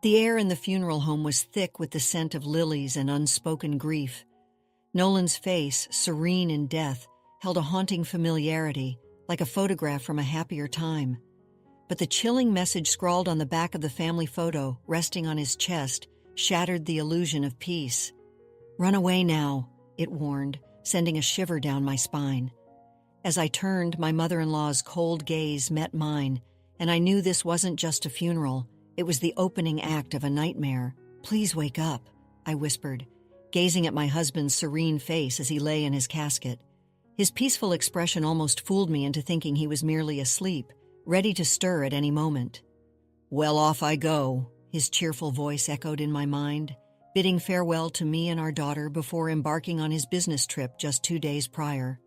The air in the funeral home was thick with the scent of lilies and unspoken grief. Nolan's face, serene in death, held a haunting familiarity, like a photograph from a happier time. But the chilling message scrawled on the back of the family photo, resting on his chest, shattered the illusion of peace. "Run away now," it warned, sending a shiver down my spine. As I turned, my mother-in-law's cold gaze met mine, and I knew this wasn't just a funeral. It was the opening act of a nightmare. "Please wake up," I whispered, gazing at my husband's serene face as he lay in his casket. His peaceful expression almost fooled me into thinking he was merely asleep, ready to stir at any moment. "Well, off I go," his cheerful voice echoed in my mind, bidding farewell to me and our daughter before embarking on his business trip just 2 days prior.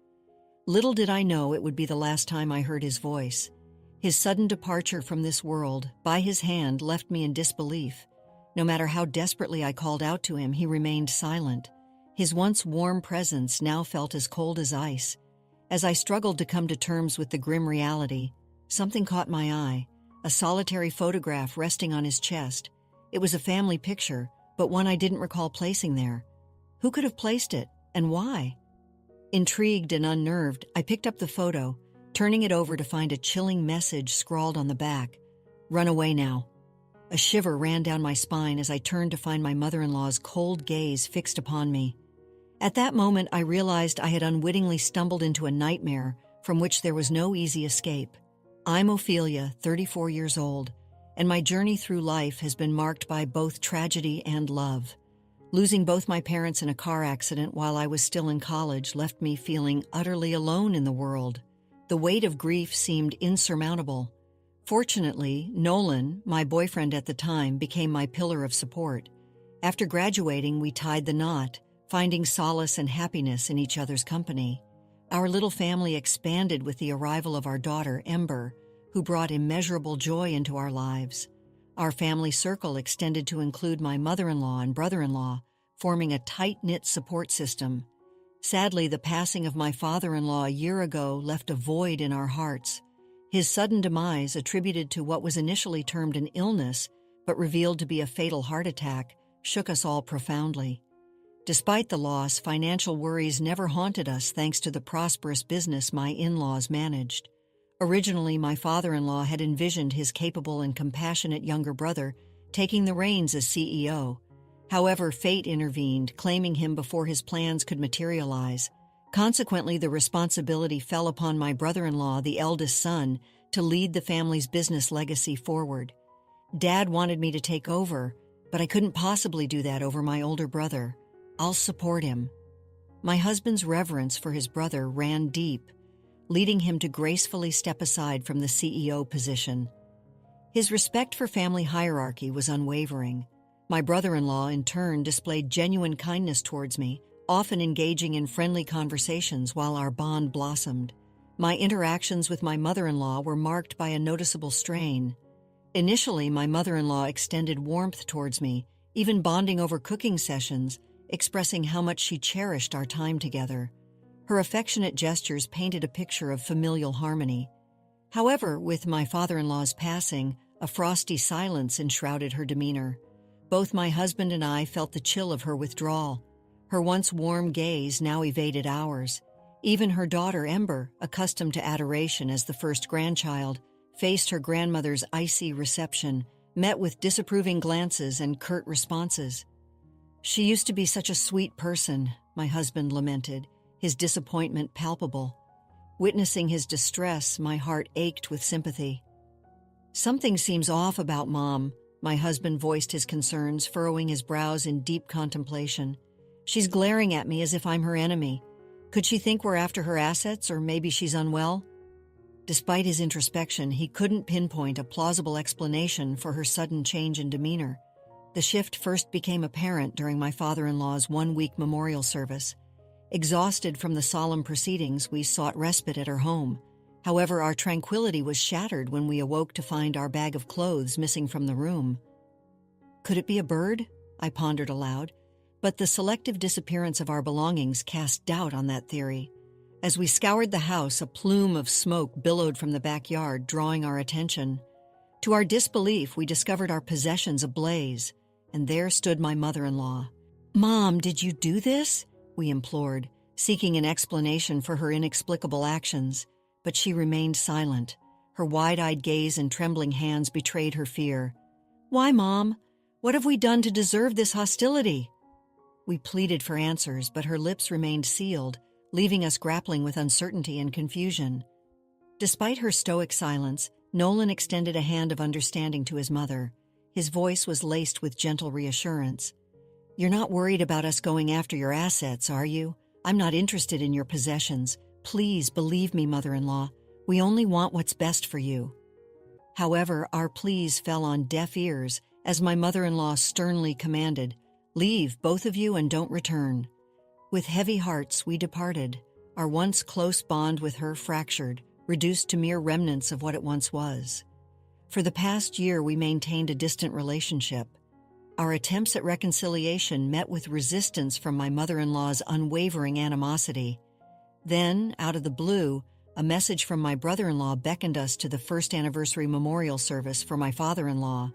Little did I know it would be the last time I heard his voice. His sudden departure from this world, by his hand, left me in disbelief. No matter how desperately I called out to him, he remained silent. His once warm presence now felt as cold as ice. As I struggled to come to terms with the grim reality, something caught my eye, a solitary photograph resting on his chest. It was a family picture, but one I didn't recall placing there. Who could have placed it, and why? Intrigued and unnerved, I picked up the photo, turning it over to find a chilling message scrawled on the back. "Run away now." A shiver ran down my spine as I turned to find my mother-in-law's cold gaze fixed upon me. At that moment, I realized I had unwittingly stumbled into a nightmare from which there was no easy escape. I'm Ophelia, 34 years old, and my journey through life has been marked by both tragedy and love. Losing both my parents in a car accident while I was still in college left me feeling utterly alone in the world. The weight of grief seemed insurmountable. Fortunately, Nolan, my boyfriend at the time, became my pillar of support. After graduating, we tied the knot, finding solace and happiness in each other's company. Our little family expanded with the arrival of our daughter, Ember, who brought immeasurable joy into our lives. Our family circle extended to include my mother-in-law and brother-in-law, forming a tight-knit support system. Sadly, the passing of my father-in-law a year ago left a void in our hearts. His sudden demise, attributed to what was initially termed an illness, but revealed to be a fatal heart attack, shook us all profoundly. Despite the loss, financial worries never haunted us thanks to the prosperous business my in-laws managed. Originally, my father-in-law had envisioned his capable and compassionate younger brother taking the reins as CEO. However, fate intervened, claiming him before his plans could materialize. Consequently, the responsibility fell upon my brother-in-law, the eldest son, to lead the family's business legacy forward. Dad wanted me to take over, but I couldn't possibly do that over my older brother. "I'll support him." My husband's reverence for his brother ran deep, leading him to gracefully step aside from the CEO position. His respect for family hierarchy was unwavering. My brother-in-law, in turn, displayed genuine kindness towards me, often engaging in friendly conversations while our bond blossomed. My interactions with my mother-in-law were marked by a noticeable strain. Initially, my mother-in-law extended warmth towards me, even bonding over cooking sessions, expressing how much she cherished our time together. Her affectionate gestures painted a picture of familial harmony. However, with my father-in-law's passing, a frosty silence enshrouded her demeanor. Both my husband and I felt the chill of her withdrawal. Her once warm gaze now evaded ours. Even her daughter, Ember, accustomed to adoration as the first grandchild, faced her grandmother's icy reception, met with disapproving glances and curt responses. "She used to be such a sweet person," my husband lamented, his disappointment palpable. Witnessing his distress, my heart ached with sympathy. "Something seems off about Mom," my husband voiced his concerns, furrowing his brows in deep contemplation. "She's glaring at me as if I'm her enemy. Could she think we're after her assets, or maybe she's unwell?" Despite his introspection, he couldn't pinpoint a plausible explanation for her sudden change in demeanor. The shift first became apparent during my father-in-law's one-week memorial service. Exhausted from the solemn proceedings, we sought respite at her home. However, our tranquility was shattered when we awoke to find our bag of clothes missing from the room. Could it be a bird? I pondered aloud. But the selective disappearance of our belongings cast doubt on that theory. As we scoured the house, a plume of smoke billowed from the backyard, drawing our attention. To our disbelief, we discovered our possessions ablaze, and there stood my mother-in-law. "Mom, did you do this?" we implored, seeking an explanation for her inexplicable actions, but she remained silent. Her wide-eyed gaze and trembling hands betrayed her fear. "Why, Mom? What have we done to deserve this hostility?" We pleaded for answers, but her lips remained sealed, leaving us grappling with uncertainty and confusion. Despite her stoic silence, Nolan extended a hand of understanding to his mother. His voice was laced with gentle reassurance. "You're not worried about us going after your assets, are you? I'm not interested in your possessions. Please believe me, mother-in-law. We only want what's best for you." However, our pleas fell on deaf ears as my mother-in-law sternly commanded, "Leave, both of you, and don't return." With heavy hearts, we departed, our once close bond with her fractured, reduced to mere remnants of what it once was. For the past year, we maintained a distant relationship. Our attempts at reconciliation met with resistance from my mother-in-law's unwavering animosity. Then, out of the blue, a message from my brother-in-law beckoned us to the first anniversary memorial service for my father-in-law.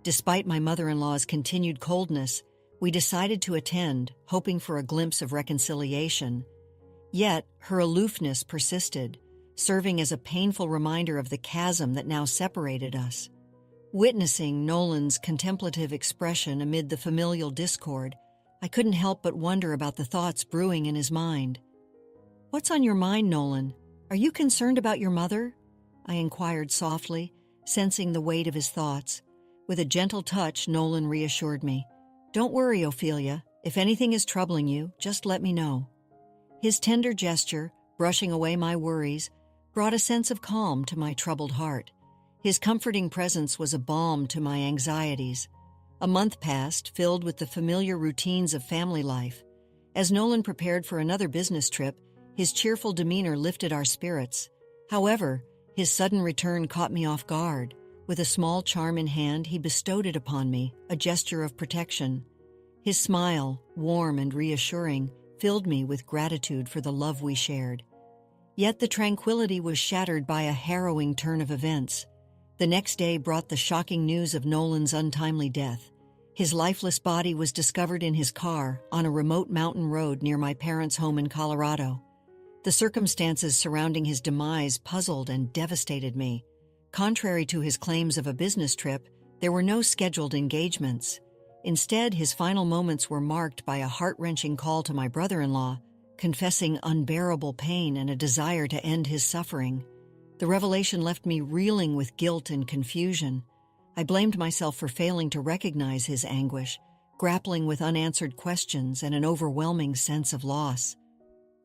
Despite my mother-in-law's continued coldness, we decided to attend, hoping for a glimpse of reconciliation. Yet, her aloofness persisted, serving as a painful reminder of the chasm that now separated us. Witnessing Nolan's contemplative expression amid the familial discord, I couldn't help but wonder about the thoughts brewing in his mind. "What's on your mind, Nolan? Are you concerned about your mother?" I inquired softly, sensing the weight of his thoughts. With a gentle touch, Nolan reassured me. "Don't worry, Ophelia. If anything is troubling you, just let me know." His tender gesture, brushing away my worries, brought a sense of calm to my troubled heart. His comforting presence was a balm to my anxieties. A month passed, filled with the familiar routines of family life. As Nolan prepared for another business trip, his cheerful demeanor lifted our spirits. However, his sudden return caught me off guard. With a small charm in hand, he bestowed it upon me, a gesture of protection. His smile, warm and reassuring, filled me with gratitude for the love we shared. Yet the tranquility was shattered by a harrowing turn of events. The next day brought the shocking news of Nolan's untimely death. His lifeless body was discovered in his car on a remote mountain road near my parents' home in Colorado. The circumstances surrounding his demise puzzled and devastated me. Contrary to his claims of a business trip, there were no scheduled engagements. Instead, his final moments were marked by a heart-wrenching call to my brother-in-law, confessing unbearable pain and a desire to end his suffering. The revelation left me reeling with guilt and confusion. I blamed myself for failing to recognize his anguish, grappling with unanswered questions and an overwhelming sense of loss.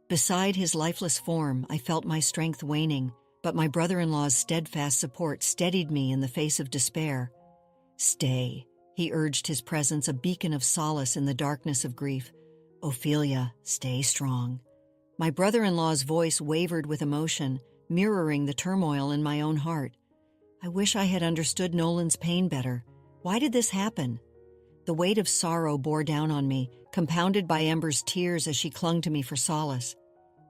Beside his lifeless form, I felt my strength waning, but my brother-in-law's steadfast support steadied me in the face of despair. "Stay," he urged, his presence a beacon of solace in the darkness of grief. "Ophelia, stay strong." My brother-in-law's voice wavered with emotion, mirroring the turmoil in my own heart. I wish I had understood Nolan's pain better. Why did this happen? The weight of sorrow bore down on me, compounded by Ember's tears as she clung to me for solace.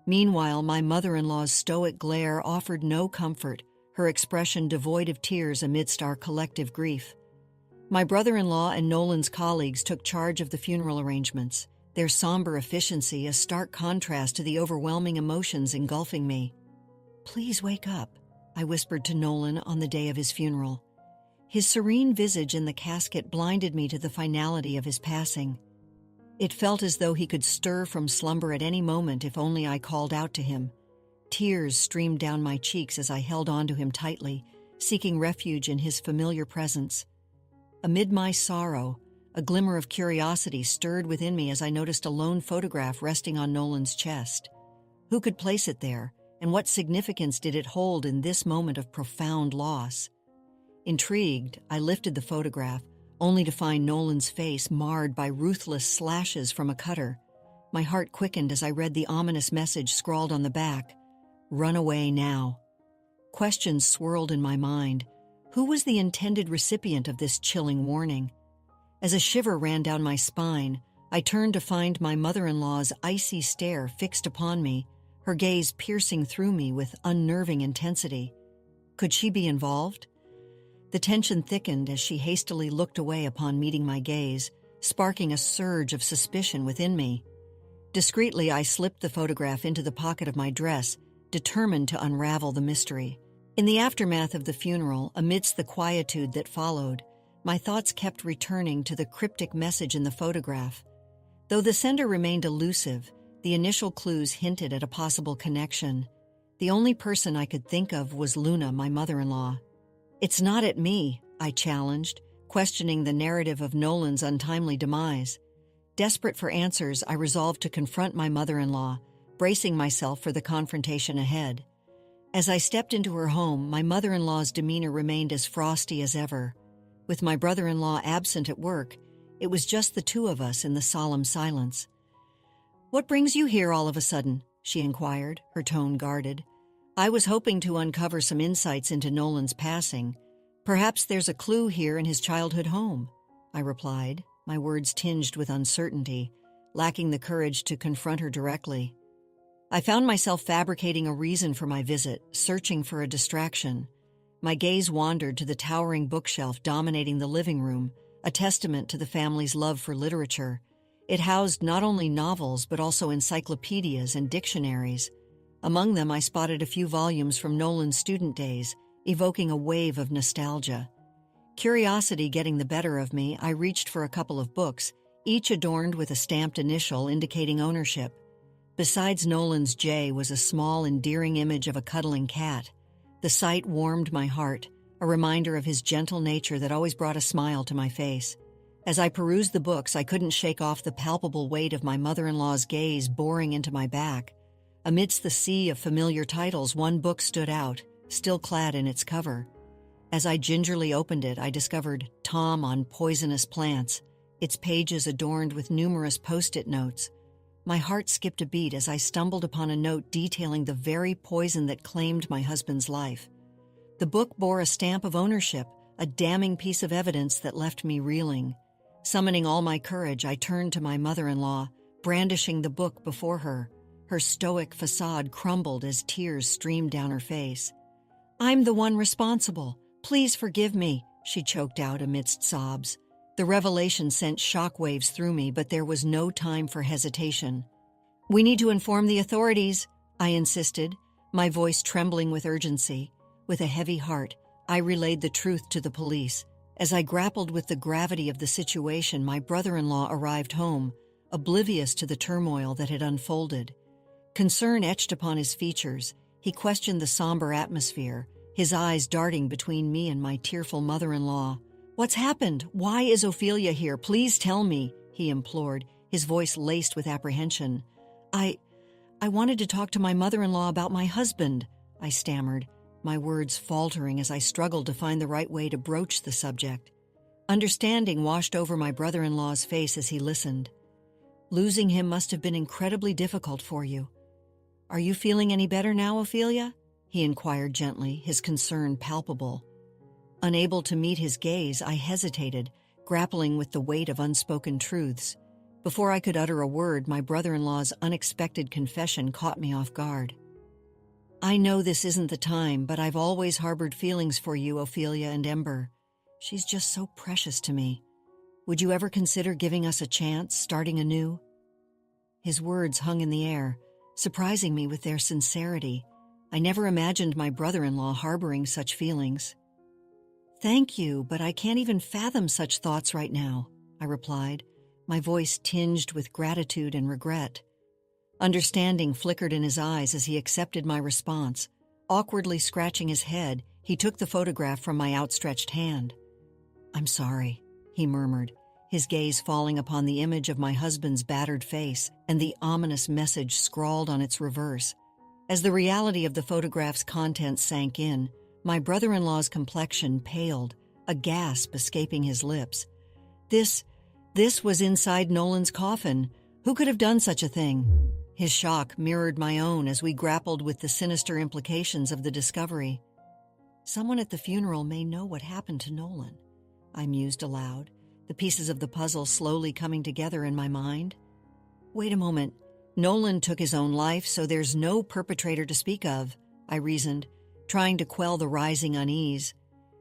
Meanwhile, my mother-in-law's stoic glare offered no comfort, her expression devoid of tears amidst our collective grief. My brother-in-law and Nolan's colleagues took charge of the funeral arrangements, their somber efficiency a stark contrast to the overwhelming emotions engulfing me. "Please wake up," I whispered to Nolan on the day of his funeral. His serene visage in the casket blinded me to the finality of his passing. It felt as though he could stir from slumber at any moment if only I called out to him. Tears streamed down my cheeks as I held on to him tightly, seeking refuge in his familiar presence. Amid my sorrow, a glimmer of curiosity stirred within me as I noticed a lone photograph resting on Nolan's chest. Who could place it there, and what significance did it hold in this moment of profound loss? Intrigued, I lifted the photograph, only to find Nolan's face marred by ruthless slashes from a cutter. My heart quickened as I read the ominous message scrawled on the back, "Run away now." Questions swirled in my mind. Who was the intended recipient of this chilling warning? As a shiver ran down my spine, I turned to find my mother-in-law's icy stare fixed upon me, her gaze piercing through me with unnerving intensity. Could she be involved? The tension thickened as she hastily looked away upon meeting my gaze, sparking a surge of suspicion within me. Discreetly, I slipped the photograph into the pocket of my dress, determined to unravel the mystery. In the aftermath of the funeral, amidst the quietude that followed, my thoughts kept returning to the cryptic message in the photograph. Though the sender remained elusive, the initial clues hinted at a possible connection. The only person I could think of was Luna, my mother-in-law. "It's not at me," I challenged, questioning the narrative of Nolan's untimely demise. Desperate for answers, I resolved to confront my mother-in-law, bracing myself for the confrontation ahead. As I stepped into her home, my mother-in-law's demeanor remained as frosty as ever. With my brother-in-law absent at work, it was just the two of us in the solemn silence. "What brings you here all of a sudden?" she inquired, her tone guarded. "I was hoping to uncover some insights into Nolan's passing. Perhaps there's a clue here in his childhood home," I replied, my words tinged with uncertainty, lacking the courage to confront her directly. I found myself fabricating a reason for my visit, searching for a distraction. My gaze wandered to the towering bookshelf dominating the living room, a testament to the family's love for literature. It housed not only novels but also encyclopedias and dictionaries. Among them, I spotted a few volumes from Nolan's student days, evoking a wave of nostalgia. Curiosity getting the better of me, I reached for a couple of books, each adorned with a stamped initial indicating ownership. Besides Nolan's J was a small, endearing image of a cuddling cat. The sight warmed my heart, a reminder of his gentle nature that always brought a smile to my face. As I perused the books, I couldn't shake off the palpable weight of my mother-in-law's gaze boring into my back. Amidst the sea of familiar titles, one book stood out, still clad in its cover. As I gingerly opened it, I discovered Tom on Poisonous Plants, its pages adorned with numerous post-it notes. My heart skipped a beat as I stumbled upon a note detailing the very poison that claimed my husband's life. The book bore a stamp of ownership, a damning piece of evidence that left me reeling. Summoning all my courage, I turned to my mother-in-law, brandishing the book before her. Her stoic facade crumbled as tears streamed down her face. "I'm the one responsible. Please forgive me," she choked out amidst sobs. The revelation sent shockwaves through me, but there was no time for hesitation. "We need to inform the authorities," I insisted, my voice trembling with urgency. With a heavy heart, I relayed the truth to the police. As I grappled with the gravity of the situation, my brother-in-law arrived home, oblivious to the turmoil that had unfolded. Concern etched upon his features. He questioned the somber atmosphere, his eyes darting between me and my tearful mother-in-law. "What's happened? Why is Ophelia here? Please tell me," he implored, his voice laced with apprehension. I wanted to talk to my mother-in-law about my husband," I stammered, my words faltering as I struggled to find the right way to broach the subject. Understanding washed over my brother-in-law's face as he listened. "Losing him must have been incredibly difficult for you. Are you feeling any better now, Ophelia?" he inquired gently, his concern palpable. Unable to meet his gaze, I hesitated, grappling with the weight of unspoken truths. Before I could utter a word, my brother-in-law's unexpected confession caught me off guard. "I know this isn't the time, but I've always harbored feelings for you, Ophelia and Ember. She's just so precious to me. Would you ever consider giving us a chance, starting anew?" His words hung in the air, surprising me with their sincerity. I never imagined my brother-in-law harboring such feelings. "Thank you, but I can't even fathom such thoughts right now," I replied, my voice tinged with gratitude and regret. Understanding flickered in his eyes as he accepted my response. Awkwardly scratching his head, he took the photograph from my outstretched hand. "I'm sorry," he murmured, his gaze falling upon the image of my husband's battered face and the ominous message scrawled on its reverse. As the reality of the photograph's contents sank in, my brother-in-law's complexion paled, a gasp escaping his lips. This was inside Nolan's coffin. Who could have done such a thing? His shock mirrored my own as we grappled with the sinister implications of the discovery. "Someone at the funeral may know what happened to Nolan," I mused aloud, the pieces of the puzzle slowly coming together in my mind. "Wait a moment. Nolan took his own life, so there's no perpetrator to speak of," I reasoned, trying to quell the rising unease.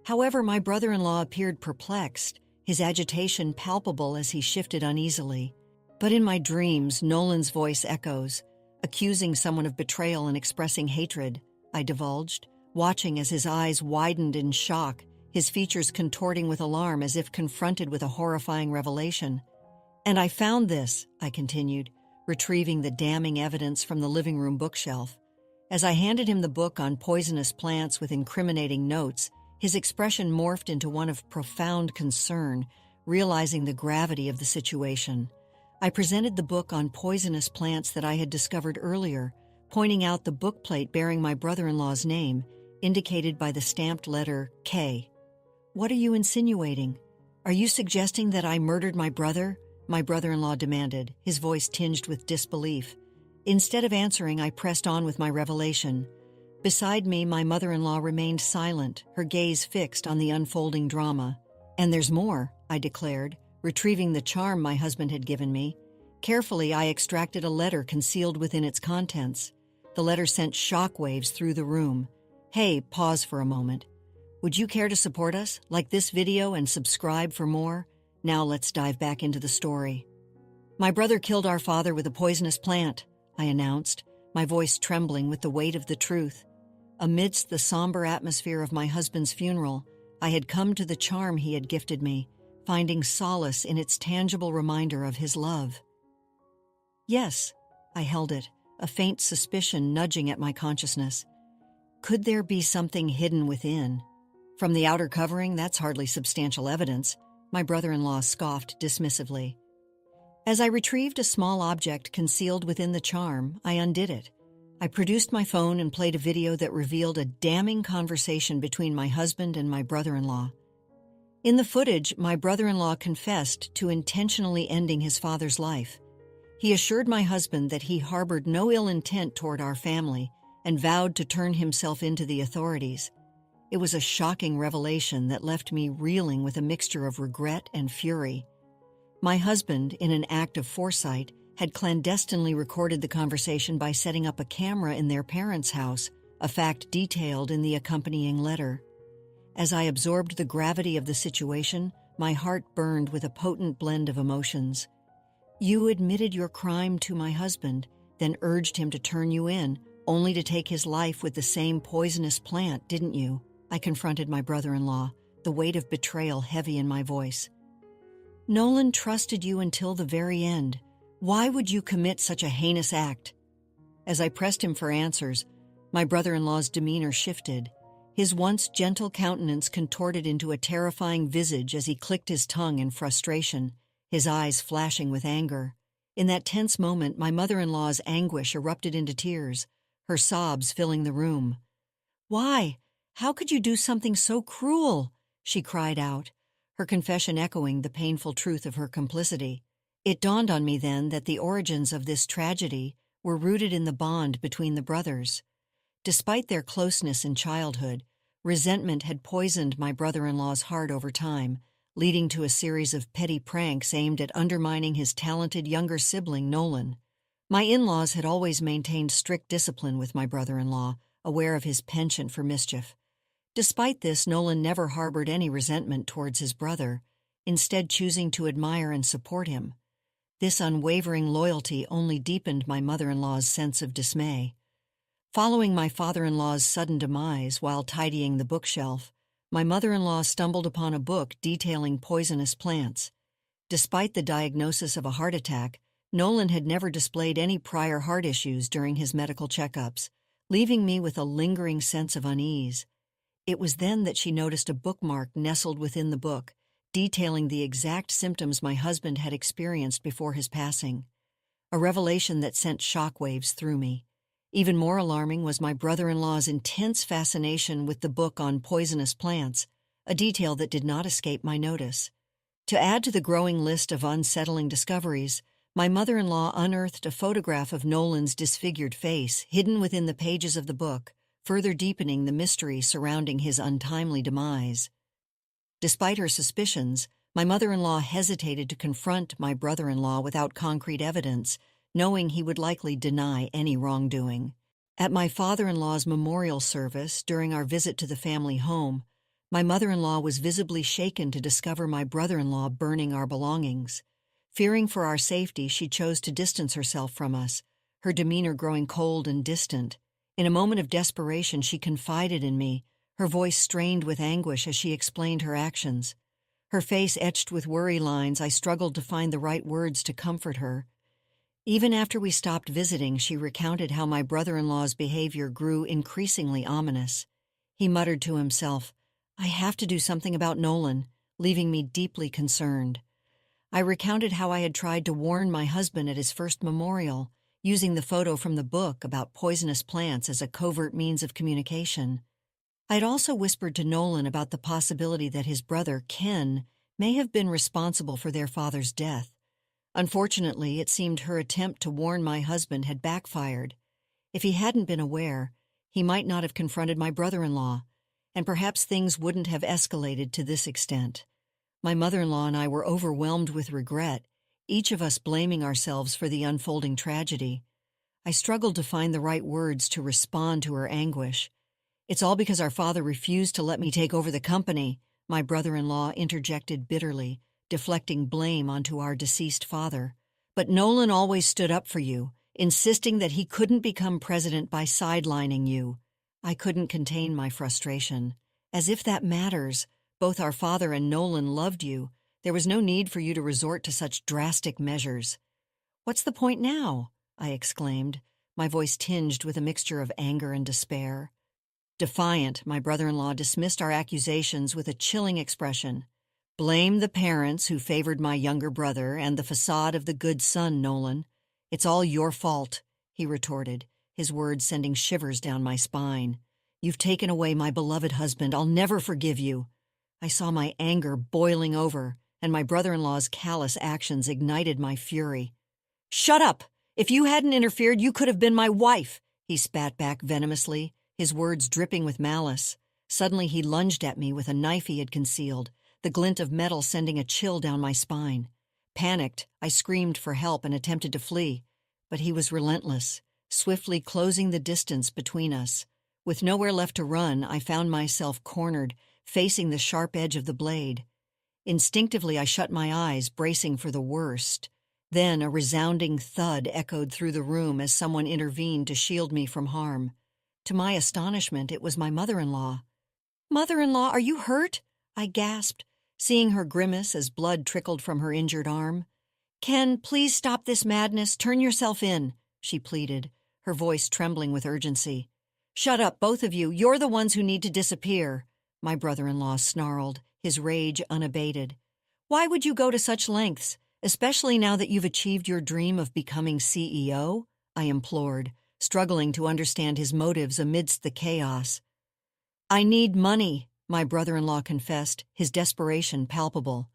However, my brother-in-law appeared perplexed, his agitation palpable as he shifted uneasily. But in my dreams, Nolan's voice echoes, accusing someone of betrayal and expressing hatred, I divulged, watching as his eyes widened in shock, his features contorting with alarm as if confronted with a horrifying revelation. And I found this, I continued, retrieving the damning evidence from the living room bookshelf. As I handed him the book on poisonous plants with incriminating notes, his expression morphed into one of profound concern, realizing the gravity of the situation. I presented the book on poisonous plants that I had discovered earlier, pointing out the bookplate bearing my brother-in-law's name, indicated by the stamped letter K. "What are you insinuating? Are you suggesting that I murdered my brother?" my brother-in-law demanded, his voice tinged with disbelief. Instead of answering, I pressed on with my revelation. Beside me, my mother-in-law remained silent, her gaze fixed on the unfolding drama. "And there's more," I declared, retrieving the charm my husband had given me. Carefully, I extracted a letter concealed within its contents. The letter sent shockwaves through the room. "Hey, pause for a moment. Would you care to support us? Like this video and subscribe for more? Now let's dive back into the story." "My brother killed our father with a poisonous plant," I announced, my voice trembling with the weight of the truth. Amidst the somber atmosphere of my husband's funeral, I had come to the charm he had gifted me, finding solace in its tangible reminder of his love. "Yes," I held it, a faint suspicion nudging at my consciousness. Could there be something hidden within? "From the outer covering, that's hardly substantial evidence," my brother-in-law scoffed dismissively. As I retrieved a small object concealed within the charm, I undid it. I produced my phone and played a video that revealed a damning conversation between my husband and my brother-in-law. In the footage, my brother-in-law confessed to intentionally ending his father's life. He assured my husband that he harbored no ill intent toward our family and vowed to turn himself into the authorities. It was a shocking revelation that left me reeling with a mixture of regret and fury. My husband, in an act of foresight, had clandestinely recorded the conversation by setting up a camera in their parents' house, a fact detailed in the accompanying letter. As I absorbed the gravity of the situation, my heart burned with a potent blend of emotions. "You admitted your crime to my husband, then urged him to turn you in, only to take his life with the same poisonous plant, didn't you?" I confronted my brother-in-law, the weight of betrayal heavy in my voice. "Nolan trusted you until the very end. Why would you commit such a heinous act?" As I pressed him for answers, my brother-in-law's demeanor shifted. His once gentle countenance contorted into a terrifying visage as he clicked his tongue in frustration, his eyes flashing with anger. In that tense moment, my mother-in-law's anguish erupted into tears, her sobs filling the room. "Why? How could you do something so cruel?" she cried out, her confession echoing the painful truth of her complicity. It dawned on me then that the origins of this tragedy were rooted in the bond between the brothers. Despite their closeness in childhood, resentment had poisoned my brother-in-law's heart over time, leading to a series of petty pranks aimed at undermining his talented younger sibling, Nolan. My in-laws had always maintained strict discipline with my brother-in-law, aware of his penchant for mischief. Despite this, Nolan never harbored any resentment towards his brother, instead choosing to admire and support him. This unwavering loyalty only deepened my mother-in-law's sense of dismay. Following my father-in-law's sudden demise while tidying the bookshelf, my mother-in-law stumbled upon a book detailing poisonous plants. Despite the diagnosis of a heart attack, Nolan had never displayed any prior heart issues during his medical checkups, leaving me with a lingering sense of unease. It was then that she noticed a bookmark nestled within the book, detailing the exact symptoms my husband had experienced before his passing. A revelation that sent shockwaves through me. Even more alarming was my brother-in-law's intense fascination with the book on poisonous plants, a detail that did not escape my notice. To add to the growing list of unsettling discoveries, my mother-in-law unearthed a photograph of Nolan's disfigured face hidden within the pages of the book, further deepening the mystery surrounding his untimely demise. Despite her suspicions, my mother-in-law hesitated to confront my brother-in-law without concrete evidence, knowing he would likely deny any wrongdoing. At my father-in-law's memorial service during our visit to the family home, My mother-in-law was visibly shaken to discover my brother-in-law burning our belongings. Fearing for our safety, she chose to distance herself from us, her demeanor growing cold and distant. In a moment of desperation, she confided in me, her voice strained with anguish as she explained her actions. Her face etched with worry lines, I struggled to find the right words to comfort her. Even after we stopped visiting, she recounted how my brother-in-law's behavior grew increasingly ominous. He muttered to himself, "I have to do something about Nolan," leaving me deeply concerned. I recounted how I had tried to warn my husband at his first memorial, using the photo from the book about poisonous plants as a covert means of communication. I had also whispered to Nolan about the possibility that his brother, Ken, may have been responsible for their father's death. Unfortunately, it seemed her attempt to warn my husband had backfired. If he hadn't been aware, he might not have confronted my brother-in-law, and perhaps things wouldn't have escalated to this extent. My mother-in-law and I were overwhelmed with regret, each of us blaming ourselves for the unfolding tragedy. I struggled to find the right words to respond to her anguish. "It's all because our father refused to let me take over the company," my brother-in-law interjected bitterly, deflecting blame onto our deceased father. "But Nolan always stood up for you, insisting that he couldn't become president by sidelining you." I couldn't contain my frustration. "As if that matters. Both our father and Nolan loved you. There was no need for you to resort to such drastic measures." "What's the point now?" I exclaimed, my voice tinged with a mixture of anger and despair. Defiant, my brother-in-law dismissed our accusations with a chilling expression. "Blame the parents who favored my younger brother and the facade of the good son, Nolan. It's all your fault," he retorted, his words sending shivers down my spine. "You've taken away my beloved husband. I'll never forgive you." I saw my anger boiling over, and my brother-in-law's callous actions ignited my fury. "Shut up! If you hadn't interfered, you could have been my wife," he spat back venomously, his words dripping with malice. Suddenly he lunged at me with a knife he had concealed, the glint of metal sending a chill down my spine. Panicked, I screamed for help and attempted to flee, but he was relentless, swiftly closing the distance between us. With nowhere left to run, I found myself cornered, facing the sharp edge of the blade. Instinctively, I shut my eyes, bracing for the worst. Then a resounding thud echoed through the room as someone intervened to shield me from harm. To my astonishment, it was my mother-in-law. "Mother-in-law, are you hurt?" I gasped, seeing her grimace as blood trickled from her injured arm. "Ken, please stop this madness. Turn yourself in," she pleaded, her voice trembling with urgency. "Shut up, both of you. You're the ones who need to disappear," my brother-in-law snarled, his rage unabated. "Why would you go to such lengths, especially now that you've achieved your dream of becoming CEO?" I implored, struggling to understand his motives amidst the chaos. "I need money," my brother-in-law confessed, his desperation palpable.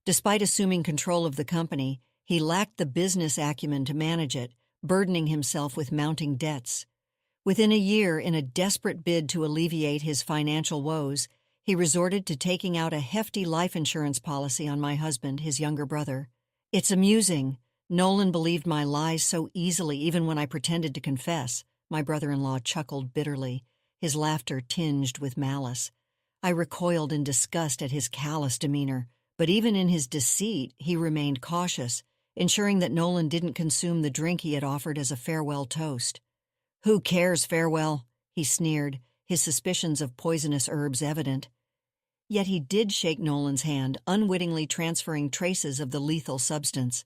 Despite assuming control of the company, he lacked the business acumen to manage it, burdening himself with mounting debts. Within a year, in a desperate bid to alleviate his financial woes, he resorted to taking out a hefty life insurance policy on my husband, his younger brother. "It's amusing. Nolan believed my lies so easily even when I pretended to confess," my brother-in-law chuckled bitterly, his laughter tinged with malice. I recoiled in disgust at his callous demeanor, but even in his deceit, he remained cautious, ensuring that Nolan didn't consume the drink he had offered as a farewell toast. "Who cares, farewell?" he sneered, his suspicions of poisonous herbs evident. Yet he did shake Nolan's hand, unwittingly transferring traces of the lethal substance.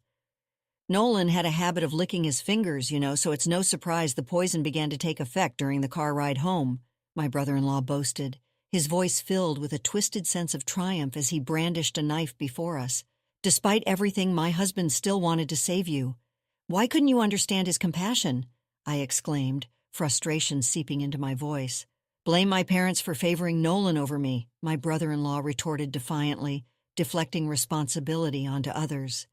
"Nolan had a habit of licking his fingers, so it's no surprise the poison began to take effect during the car ride home," my brother-in-law boasted, his voice filled with a twisted sense of triumph as he brandished a knife before us. "Despite everything, my husband still wanted to save you. Why couldn't you understand his compassion?" I exclaimed, frustration seeping into my voice. "Blame my parents for favoring Nolan over me," my brother-in-law retorted defiantly, deflecting responsibility onto others.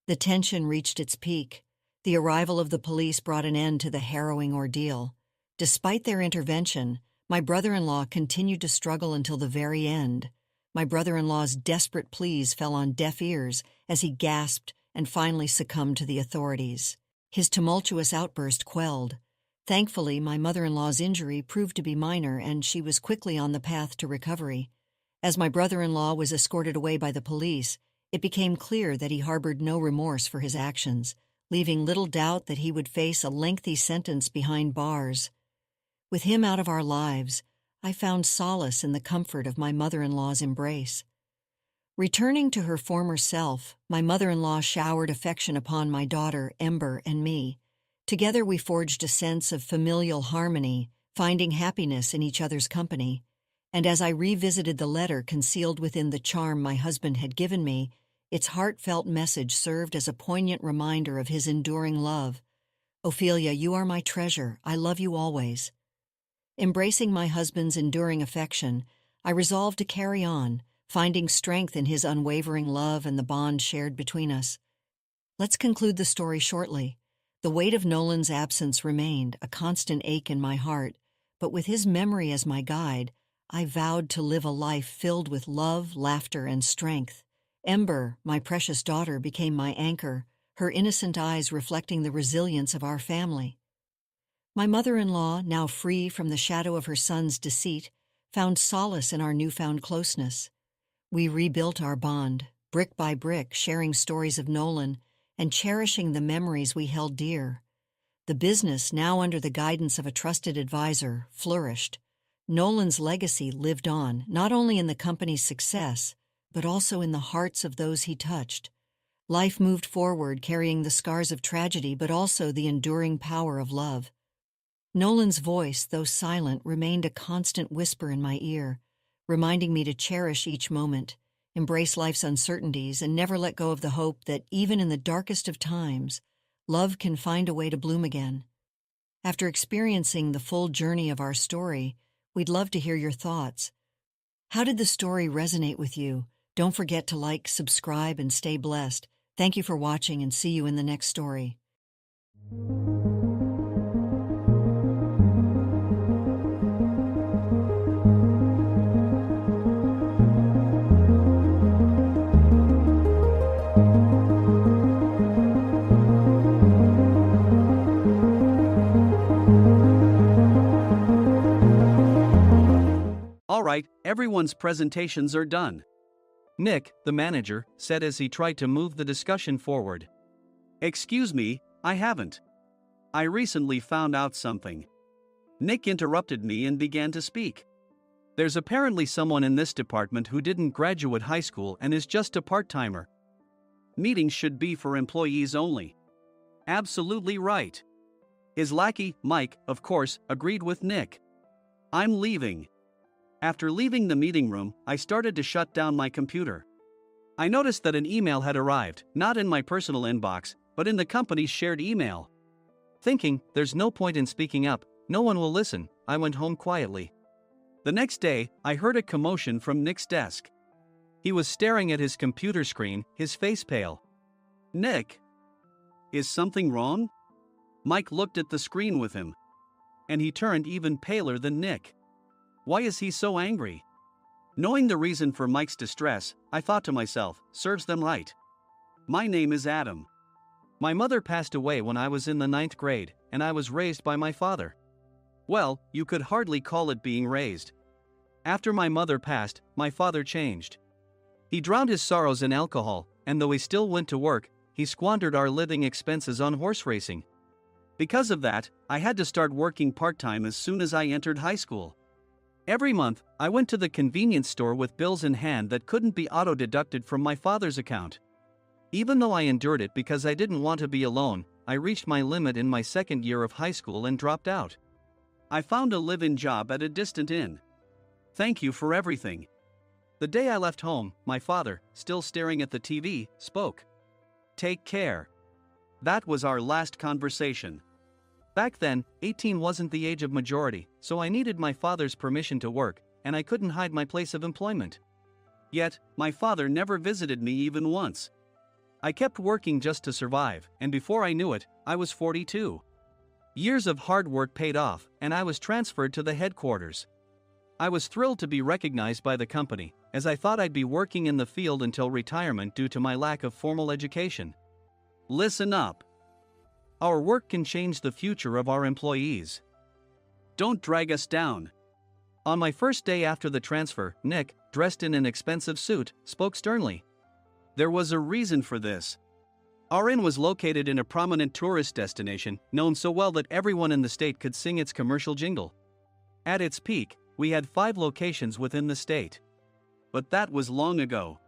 The tension reached its peak. The arrival of the police brought an end to the harrowing ordeal. Despite their intervention, my brother-in-law continued to struggle until the very end. My brother-in-law's desperate pleas fell on deaf ears as he gasped and finally succumbed to the authorities. His tumultuous outburst quelled. Thankfully, my mother-in-law's injury proved to be minor and she was quickly on the path to recovery. As my brother-in-law was escorted away by the police, it became clear that he harbored no remorse for his actions, leaving little doubt that he would face a lengthy sentence behind bars. With him out of our lives, I found solace in the comfort of my mother-in-law's embrace. Returning to her former self, my mother-in-law showered affection upon my daughter, Ember, and me. Together we forged a sense of familial harmony, finding happiness in each other's company. And as I revisited the letter concealed within the charm my husband had given me, its heartfelt message served as a poignant reminder of his enduring love. Ophelia, you are my treasure. I love you always. Embracing my husband's enduring affection, I resolved to carry on, finding strength in his unwavering love and the bond shared between us. Let's conclude the story shortly. The weight of Nolan's absence remained, a constant ache in my heart, but with his memory as my guide, I vowed to live a life filled with love, laughter, and strength. Ember, my precious daughter, became my anchor, her innocent eyes reflecting the resilience of our family. My mother-in-law, now free from the shadow of her son's deceit, found solace in our newfound closeness. We rebuilt our bond, brick by brick, sharing stories of Nolan and cherishing the memories we held dear. The business, now under the guidance of a trusted advisor, flourished. Nolan's legacy lived on, not only in the company's success, but also in the hearts of those he touched. Life moved forward, carrying the scars of tragedy, but also the enduring power of love. Nolan's voice, though silent, remained a constant whisper in my ear, reminding me to cherish each moment, embrace life's uncertainties, and never let go of the hope that even in the darkest of times, love can find a way to bloom again. After experiencing the full journey of our story, we'd love to hear your thoughts. How did the story resonate with you? Don't forget to like, subscribe, and stay blessed. Thank you for watching, and see you in the next story. All right, everyone's presentations are done. Nick, the manager, said as he tried to move the discussion forward. Excuse me, I haven't. I recently found out something. Nick interrupted me and began to speak. There's apparently someone in this department who didn't graduate high school and is just a part-timer. Meetings should be for employees only. Absolutely right. His lackey, Mike, of course, agreed with Nick. I'm leaving. After leaving the meeting room, I started to shut down my computer. I noticed that an email had arrived, not in my personal inbox, but in the company's shared email. Thinking, there's no point in speaking up, no one will listen, I went home quietly. The next day, I heard a commotion from Nick's desk. He was staring at his computer screen, his face pale. Nick! Is something wrong? Mike looked at the screen with him. And he turned even paler than Nick. Why is he so angry? Knowing the reason for Mike's distress, I thought to myself, serves them right. My name is Adam. My mother passed away when I was in the 9th grade, and I was raised by my father. Well, you could hardly call it being raised. After my mother passed, my father changed. He drowned his sorrows in alcohol, and though he still went to work, he squandered our living expenses on horse racing. Because of that, I had to start working part-time as soon as I entered high school. Every month, I went to the convenience store with bills in hand that couldn't be auto-deducted from my father's account. Even though I endured it because I didn't want to be alone, I reached my limit in my 2nd year of high school and dropped out. I found a live-in job at a distant inn. Thank you for everything. The day I left home, my father, still staring at the TV, spoke. Take care. That was our last conversation. Back then, 18 wasn't the age of majority, so I needed my father's permission to work, and I couldn't hide my place of employment. Yet, my father never visited me even once. I kept working just to survive, and before I knew it, I was 42. Years of hard work paid off, and I was transferred to the headquarters. I was thrilled to be recognized by the company, as I thought I'd be working in the field until retirement due to my lack of formal education. Listen up. Our work can change the future of our employees. Don't drag us down. On my first day after the transfer, Nick, dressed in an expensive suit, spoke sternly. There was a reason for this. Our inn was located in a prominent tourist destination, known so well that everyone in the state could sing its commercial jingle. At its peak, we had 5 locations within the state. But that was long ago.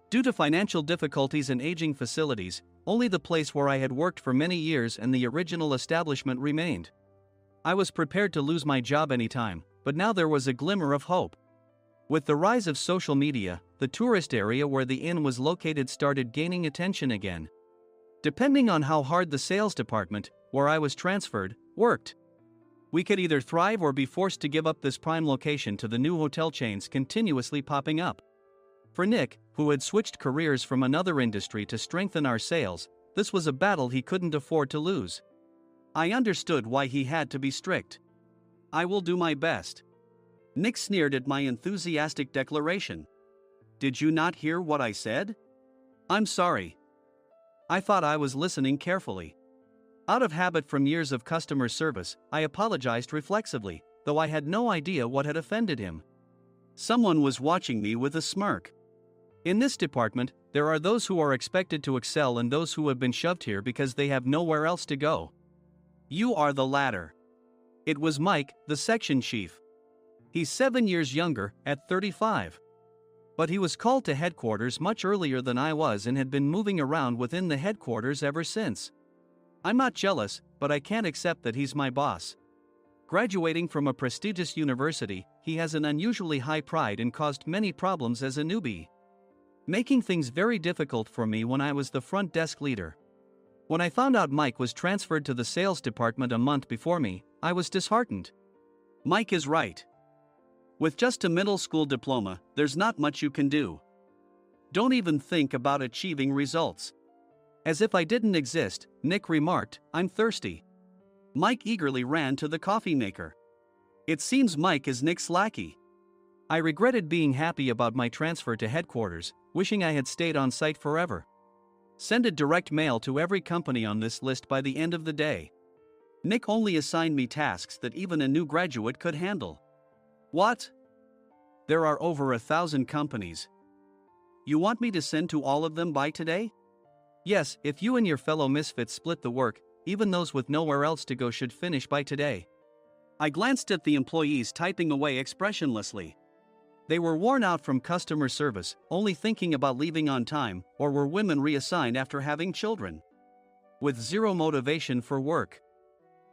Due to financial difficulties and aging facilities, only the place where I had worked for many years and the original establishment remained. I was prepared to lose my job anytime, but now there was a glimmer of hope. With the rise of social media, the tourist area where the inn was located started gaining attention again. Depending on how hard the sales department, where I was transferred, worked, we could either thrive or be forced to give up this prime location to the new hotel chains continuously popping up. For Nick, who had switched careers from another industry to strengthen our sales, this was a battle he couldn't afford to lose. I understood why he had to be strict. I will do my best. Nick sneered at my enthusiastic declaration. Did you not hear what I said? I'm sorry. I thought I was listening carefully. Out of habit from years of customer service, I apologized reflexively, though I had no idea what had offended him. Someone was watching me with a smirk. In this department, there are those who are expected to excel and those who have been shoved here because they have nowhere else to go. You are the latter. It was Mike, the section chief. He's 7 years younger, at 35. But he was called to headquarters much earlier than I was and had been moving around within the headquarters ever since. I'm not jealous, but I can't accept that he's my boss. Graduating from a prestigious university, he has an unusually high pride and caused many problems as a newbie, making things very difficult for me when I was the front desk leader. When I found out Mike was transferred to the sales department a month before me, I was disheartened. Mike is right. With just a middle school diploma, there's not much you can do. Don't even think about achieving results. As if I didn't exist, Nick remarked, I'm thirsty. Mike eagerly ran to the coffee maker. It seems Mike is Nick's lackey. I regretted being happy about my transfer to headquarters, wishing I had stayed on site forever. Send a direct mail to every company on this list by the end of the day. Nick only assigned me tasks that even a new graduate could handle. What? There are over 1,000 companies. You want me to send to all of them by today? Yes, if you and your fellow misfits split the work, even those with nowhere else to go should finish by today. I glanced at the employees typing away expressionlessly. They were worn out from customer service, only thinking about leaving on time, or were women reassigned after having children, with zero motivation for work.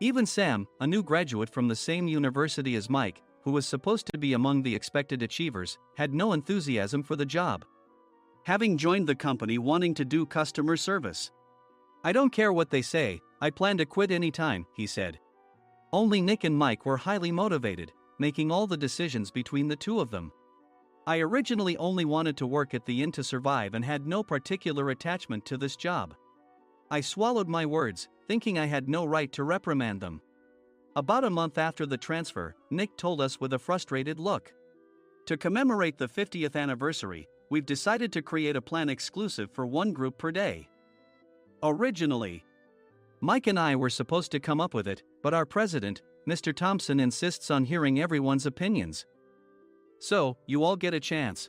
Even Sam, a new graduate from the same university as Mike, who was supposed to be among the expected achievers, had no enthusiasm for the job, having joined the company wanting to do customer service. I don't care what they say, I plan to quit anytime, he said. Only Nick and Mike were highly motivated, making all the decisions between the two of them. I originally only wanted to work at the inn to survive and had no particular attachment to this job. I swallowed my words, thinking I had no right to reprimand them. About a month after the transfer, Nick told us with a frustrated look. To commemorate the 50th anniversary, we've decided to create a plan exclusive for one group per day. Originally, Mike and I were supposed to come up with it, but our president, Mr. Thompson, insists on hearing everyone's opinions. So, you all get a chance.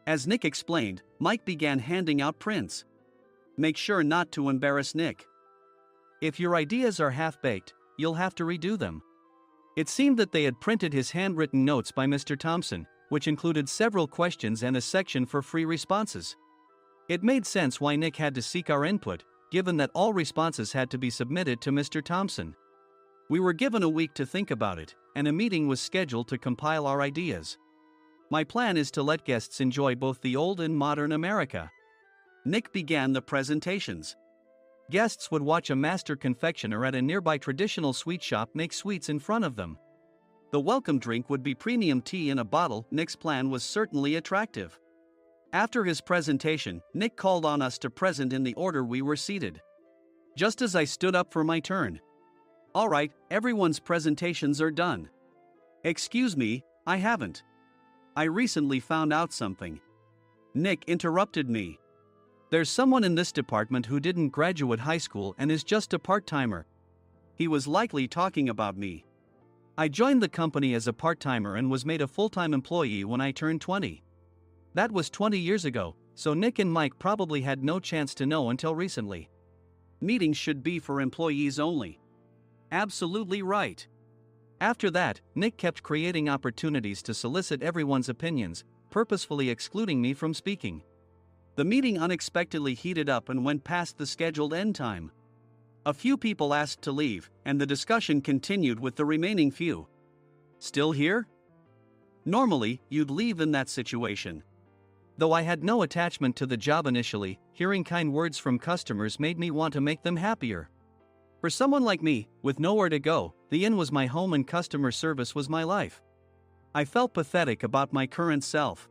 As Nick explained, Mike began handing out prints. Make sure not to embarrass Nick. If your ideas are half-baked, you'll have to redo them. It seemed that they had printed his handwritten notes by Mr. Thompson, which included several questions and a section for free responses. It made sense why Nick had to seek our input, given that all responses had to be submitted to Mr. Thompson. We were given a week to think about it, and a meeting was scheduled to compile our ideas. My plan is to let guests enjoy both the old and modern America. Nick began the presentations. Guests would watch a master confectioner at a nearby traditional sweet shop make sweets in front of them. The welcome drink would be premium tea in a bottle. Nick's plan was certainly attractive. After his presentation, Nick called on us to present in the order we were seated. Just as I stood up for my turn. All right, everyone's presentations are done. Excuse me, I haven't. I recently found out something. Nick interrupted me. There's someone in this department who didn't graduate high school and is just a part-timer. He was likely talking about me. I joined the company as a part-timer and was made a full-time employee when I turned 20. That was 20 years ago, so Nick and Mike probably had no chance to know until recently. Meetings should be for employees only. Absolutely right. After that, Nick kept creating opportunities to solicit everyone's opinions, purposefully excluding me from speaking. The meeting unexpectedly heated up and went past the scheduled end time. A few people asked to leave, and the discussion continued with the remaining few. Still here? Normally, you'd leave in that situation. Though I had no attachment to the job initially, hearing kind words from customers made me want to make them happier. For someone like me, with nowhere to go, the inn was my home and customer service was my life. I felt pathetic about my current self.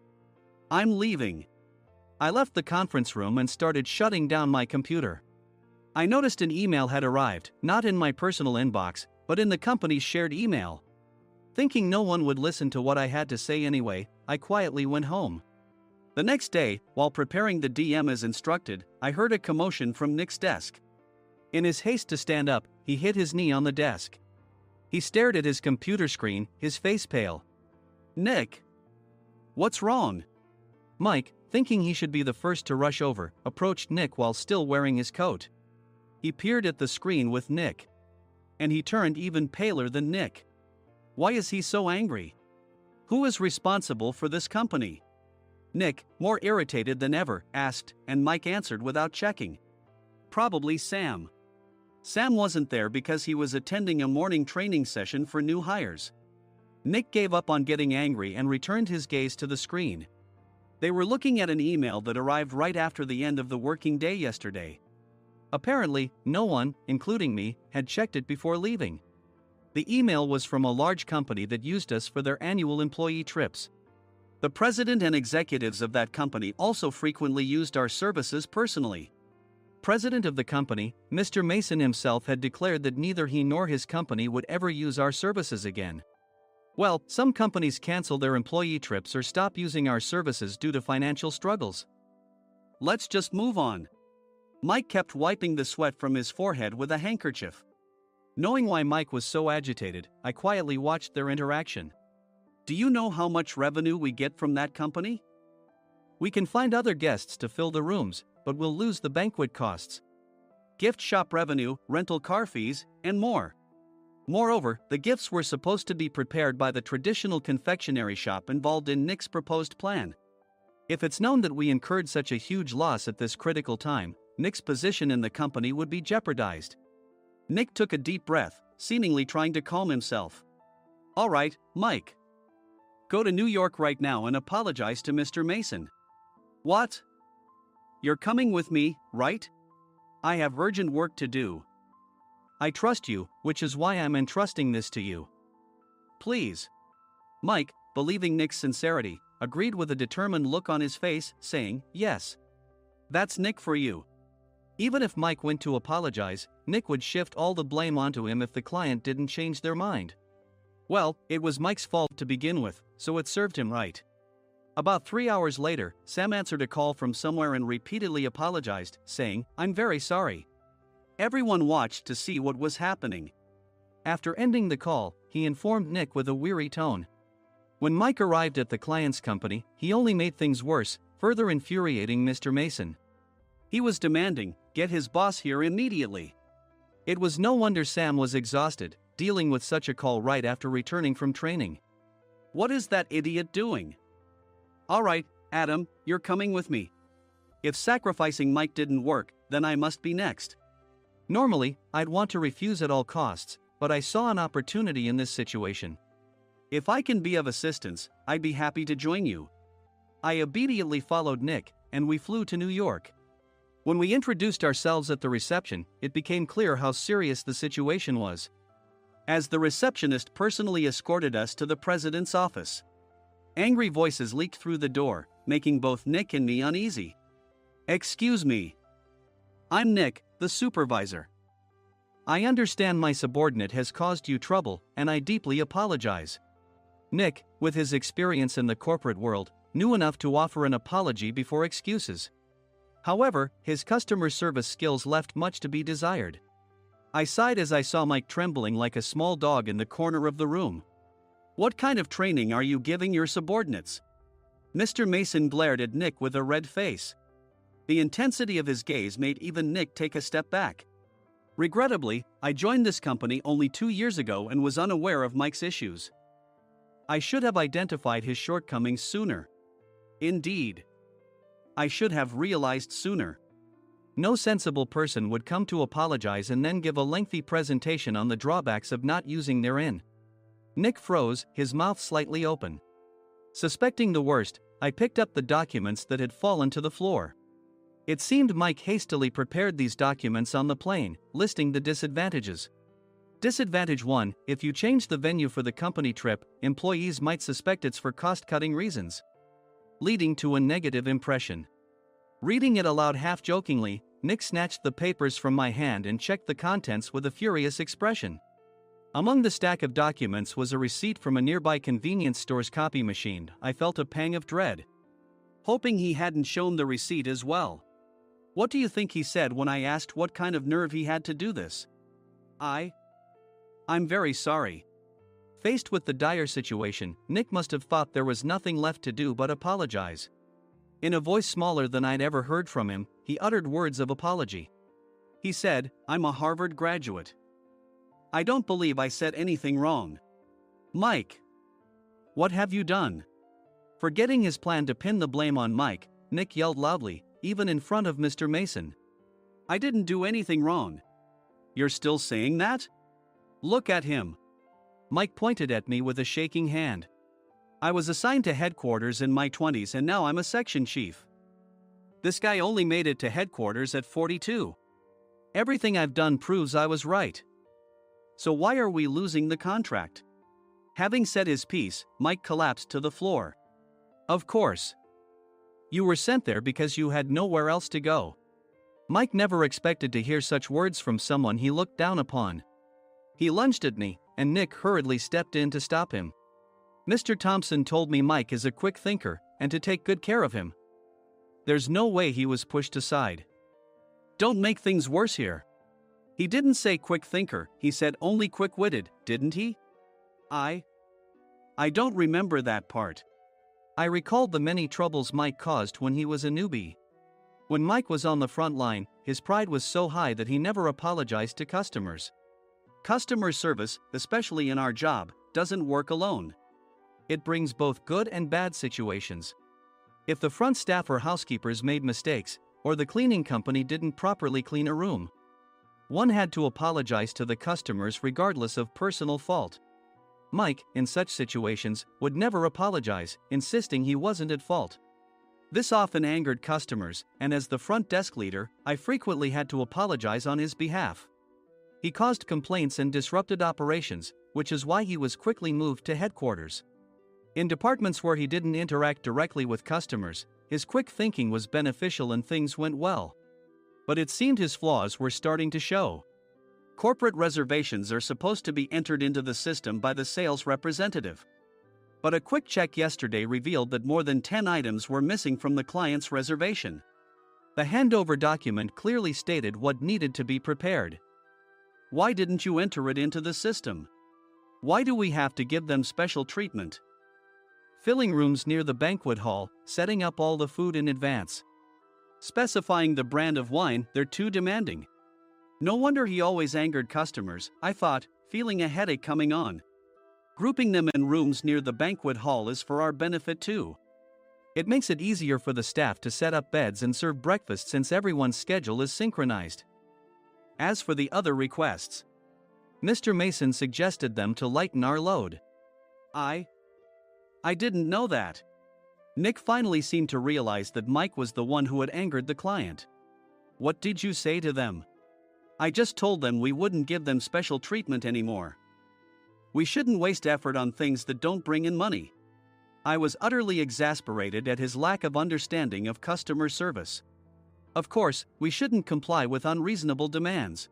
I'm leaving. I left the conference room and started shutting down my computer. I noticed an email had arrived, not in my personal inbox, but in the company's shared email. Thinking no one would listen to what I had to say anyway, I quietly went home. The next day, while preparing the DM as instructed, I heard a commotion from Nick's desk. In his haste to stand up, he hit his knee on the desk. He stared at his computer screen, his face pale. Nick! What's wrong? Mike, thinking he should be the first to rush over, approached Nick while still wearing his coat. He peered at the screen with Nick. And he turned even paler than Nick. Why is he so angry? Who is responsible for this company? Nick, more irritated than ever, asked, and Mike answered without checking. Probably Sam. Sam wasn't there because he was attending a morning training session for new hires. Nick gave up on getting angry and returned his gaze to the screen. They were looking at an email that arrived right after the end of the working day yesterday. Apparently, no one, including me, had checked it before leaving. The email was from a large company that used us for their annual employee trips. The president and executives of that company also frequently used our services personally. President of the company, Mr. Mason himself, had declared that neither he nor his company would ever use our services again. Well, some companies cancel their employee trips or stop using our services due to financial struggles. Let's just move on. Mike kept wiping the sweat from his forehead with a handkerchief. Knowing why Mike was so agitated, I quietly watched their interaction. Do you know how much revenue we get from that company? We can find other guests to fill the rooms, but we'll lose the banquet costs, gift shop revenue, rental car fees, and more. Moreover, the gifts were supposed to be prepared by the traditional confectionery shop involved in Nick's proposed plan. If it's known that we incurred such a huge loss at this critical time, Nick's position in the company would be jeopardized. Nick took a deep breath, seemingly trying to calm himself. All right, Mike. Go to New York right now and apologize to Mr. Mason. What? You're coming with me, right? I have urgent work to do. I trust you, which is why I'm entrusting this to you. Please. Mike, believing Nick's sincerity, agreed with a determined look on his face, saying, yes. That's Nick for you. Even if Mike went to apologize, Nick would shift all the blame onto him if the client didn't change their mind. Well, it was Mike's fault to begin with, so it served him right. About 3 hours later, Sam answered a call from somewhere and repeatedly apologized, saying, I'm very sorry. Everyone watched to see what was happening. After ending the call, he informed Nick with a weary tone. When Mike arrived at the client's company, he only made things worse, further infuriating Mr. Mason. He was demanding, get his boss here immediately. It was no wonder Sam was exhausted, dealing with such a call right after returning from training. What is that idiot doing? All right, Adam, you're coming with me. If sacrificing Mike didn't work, then I must be next. Normally, I'd want to refuse at all costs, but I saw an opportunity in this situation. If I can be of assistance, I'd be happy to join you. I immediately followed Nick, and we flew to New York. When we introduced ourselves at the reception, it became clear how serious the situation was. As the receptionist personally escorted us to the president's office. Angry voices leaked through the door, making both Nick and me uneasy. Excuse me. I'm Nick, the supervisor. I understand my subordinate has caused you trouble, and I deeply apologize. Nick, with his experience in the corporate world, knew enough to offer an apology before excuses. However, his customer service skills left much to be desired. I sighed as I saw Mike trembling like a small dog in the corner of the room. What kind of training are you giving your subordinates? Mr. Mason glared at Nick with a red face. The intensity of his gaze made even Nick take a step back. Regrettably, I joined this company only 2 years ago and was unaware of Mike's issues. I should have identified his shortcomings sooner. Indeed. I should have realized sooner. No sensible person would come to apologize and then give a lengthy presentation on the drawbacks of not using their inn. Nick froze, his mouth slightly open. Suspecting the worst, I picked up the documents that had fallen to the floor. It seemed Mike hastily prepared these documents on the plane, listing the disadvantages. Disadvantage 1: if you change the venue for the company trip, employees might suspect it's for cost-cutting reasons, leading to a negative impression. Reading it aloud half-jokingly, Nick snatched the papers from my hand and checked the contents with a furious expression. Among the stack of documents was a receipt from a nearby convenience store's copy machine. I felt a pang of dread, hoping he hadn't shown the receipt as well. What do you think he said when I asked what kind of nerve he had to do this? I'm very sorry. Faced with the dire situation, Nick must have thought there was nothing left to do but apologize. In a voice smaller than I'd ever heard from him, he uttered words of apology. He said, "I'm a Harvard graduate. I don't believe I said anything wrong." Mike! What have you done? Forgetting his plan to pin the blame on Mike, Nick yelled loudly, even in front of Mr. Mason. "I didn't do anything wrong." "You're still saying that? Look at him." Mike pointed at me with a shaking hand. "I was assigned to headquarters in my 20s and now I'm a section chief. This guy only made it to headquarters at 42. Everything I've done proves I was right. So why are we losing the contract?" Having said his piece, Mike collapsed to the floor. "Of course. You were sent there because you had nowhere else to go." Mike never expected to hear such words from someone he looked down upon. He lunged at me, and Nick hurriedly stepped in to stop him. "Mr. Thompson told me Mike is a quick thinker, and to take good care of him." There's no way he was pushed aside. "Don't make things worse here. He didn't say quick thinker, he said only quick-witted, didn't he?" I don't remember that part." I recalled the many troubles Mike caused when he was a newbie. When Mike was on the front line, his pride was so high that he never apologized to customers. Customer service, especially in our job, doesn't work alone. It brings both good and bad situations. If the front staff or housekeepers made mistakes, or the cleaning company didn't properly clean a room, one had to apologize to the customers regardless of personal fault. Mike, in such situations, would never apologize, insisting he wasn't at fault. This often angered customers, and as the front desk leader, I frequently had to apologize on his behalf. He caused complaints and disrupted operations, which is why he was quickly moved to headquarters. In departments where he didn't interact directly with customers, his quick thinking was beneficial and things went well. But it seemed his flaws were starting to show. Corporate reservations are supposed to be entered into the system by the sales representative. But a quick check yesterday revealed that more than 10 items were missing from the client's reservation. The handover document clearly stated what needed to be prepared. Why didn't you enter it into the system? Why do we have to give them special treatment? Filling rooms near the banquet hall, setting up all the food in advance. Specifying the brand of wine, they're too demanding. No wonder he always angered customers, I thought, feeling a headache coming on. Grouping them in rooms near the banquet hall is for our benefit too. It makes it easier for the staff to set up beds and serve breakfast since everyone's schedule is synchronized. As for the other requests, Mr. Mason suggested them to lighten our load. I didn't know that. Nick finally seemed to realize that Mike was the one who had angered the client. What did you say to them? I just told them we wouldn't give them special treatment anymore. We shouldn't waste effort on things that don't bring in money. I was utterly exasperated at his lack of understanding of customer service. Of course, we shouldn't comply with unreasonable demands.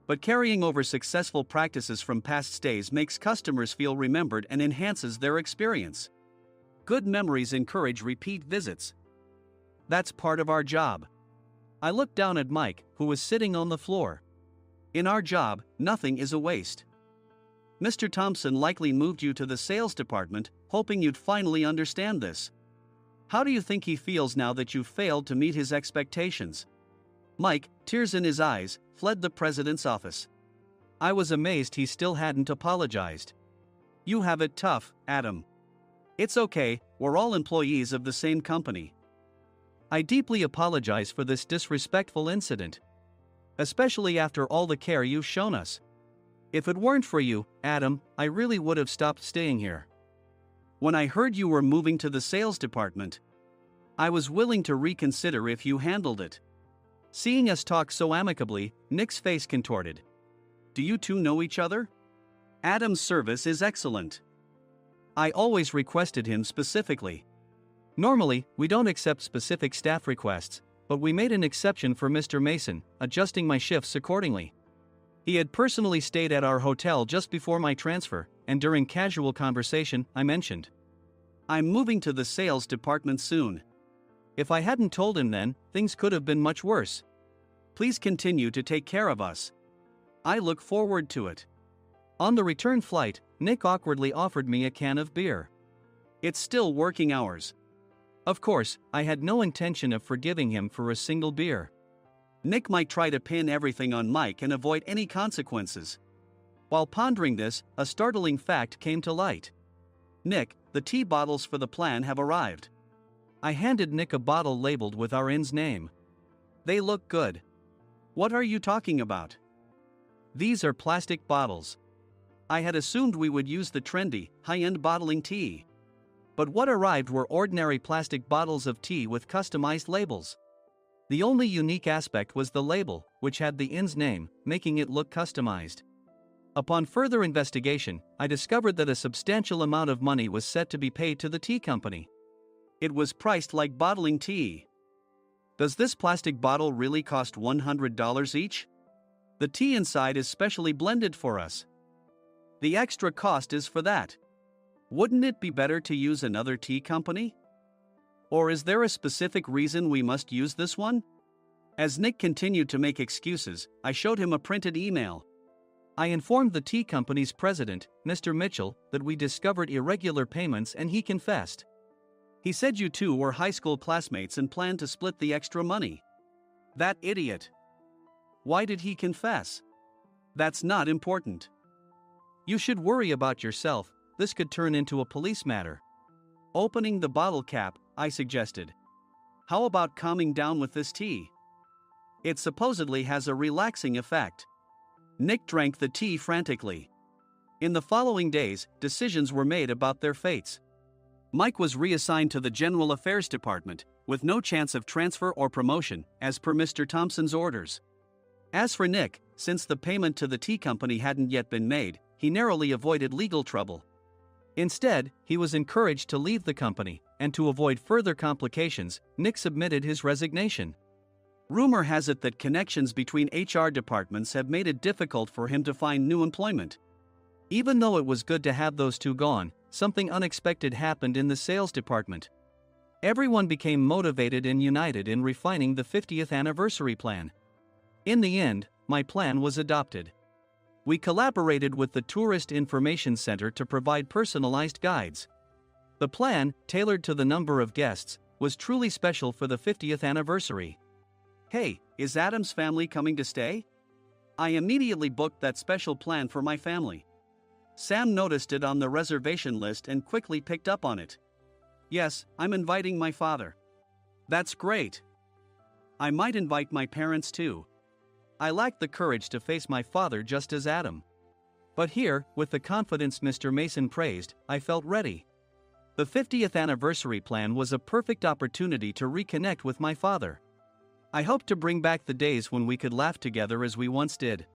But carrying over successful practices from past stays makes customers feel remembered and enhances their experience. Good memories encourage repeat visits. That's part of our job. I looked down at Mike, who was sitting on the floor. In our job, nothing is a waste. Mr. Thompson likely moved you to the sales department, hoping you'd finally understand this. How do you think he feels now that you failed to meet his expectations? Mike, tears in his eyes, fled the president's office. I was amazed he still hadn't apologized. You have it tough, Adam. It's okay, we're all employees of the same company. I deeply apologize for this disrespectful incident. Especially after all the care you've shown us. If it weren't for you, Adam, I really would have stopped staying here. When I heard you were moving to the sales department, I was willing to reconsider if you handled it. Seeing us talk so amicably, Nick's face contorted. Do you two know each other? Adam's service is excellent. I always requested him specifically. Normally, we don't accept specific staff requests, but we made an exception for Mr. Mason, adjusting my shifts accordingly. He had personally stayed at our hotel just before my transfer, and during casual conversation, I mentioned, I'm moving to the sales department soon. If I hadn't told him then, things could have been much worse. Please continue to take care of us. I look forward to it. On the return flight, Nick awkwardly offered me a can of beer. It's still working hours. Of course, I had no intention of forgiving him for a single beer. Nick might try to pin everything on Mike and avoid any consequences. While pondering this, a startling fact came to light. Nick, the tea bottles for the plan have arrived. I handed Nick a bottle labeled with our inn's name. They look good. What are you talking about? These are plastic bottles. I had assumed we would use the trendy, high-end bottling tea. But what arrived were ordinary plastic bottles of tea with customized labels. The only unique aspect was the label, which had the inn's name, making it look customized. Upon further investigation, I discovered that a substantial amount of money was set to be paid to the tea company. It was priced like bottling tea. Does this plastic bottle really cost $100 each? The tea inside is specially blended for us. The extra cost is for that. Wouldn't it be better to use another tea company? Or is there a specific reason we must use this one? As Nick continued to make excuses, I showed him a printed email. I informed the tea company's president, Mr. Mitchell, that we discovered irregular payments and he confessed. He said you two were high school classmates and planned to split the extra money. That idiot. Why did he confess? That's not important. You should worry about yourself, this could turn into a police matter. Opening the bottle cap, I suggested. How about calming down with this tea? It supposedly has a relaxing effect. Nick drank the tea frantically. In the following days, decisions were made about their fates. Mike was reassigned to the General Affairs Department, with no chance of transfer or promotion, as per Mr. Thompson's orders. As for Nick, since the payment to the tea company hadn't yet been made, he narrowly avoided legal trouble. Instead, he was encouraged to leave the company, and to avoid further complications, Nick submitted his resignation. Rumor has it that connections between HR departments have made it difficult for him to find new employment. Even though it was good to have those two gone, something unexpected happened in the sales department. Everyone became motivated and united in refining the 50th anniversary plan. In the end, my plan was adopted. We collaborated with the Tourist Information Center to provide personalized guides. The plan, tailored to the number of guests, was truly special for the 50th anniversary. Hey, is Adam's family coming to stay? I immediately booked that special plan for my family. Sam noticed it on the reservation list and quickly picked up on it. Yes, I'm inviting my father. That's great. I might invite my parents too. I lacked the courage to face my father just as Adam. But here, with the confidence Mr. Mason praised, I felt ready. The 50th anniversary plan was a perfect opportunity to reconnect with my father. I hoped to bring back the days when we could laugh together as we once did.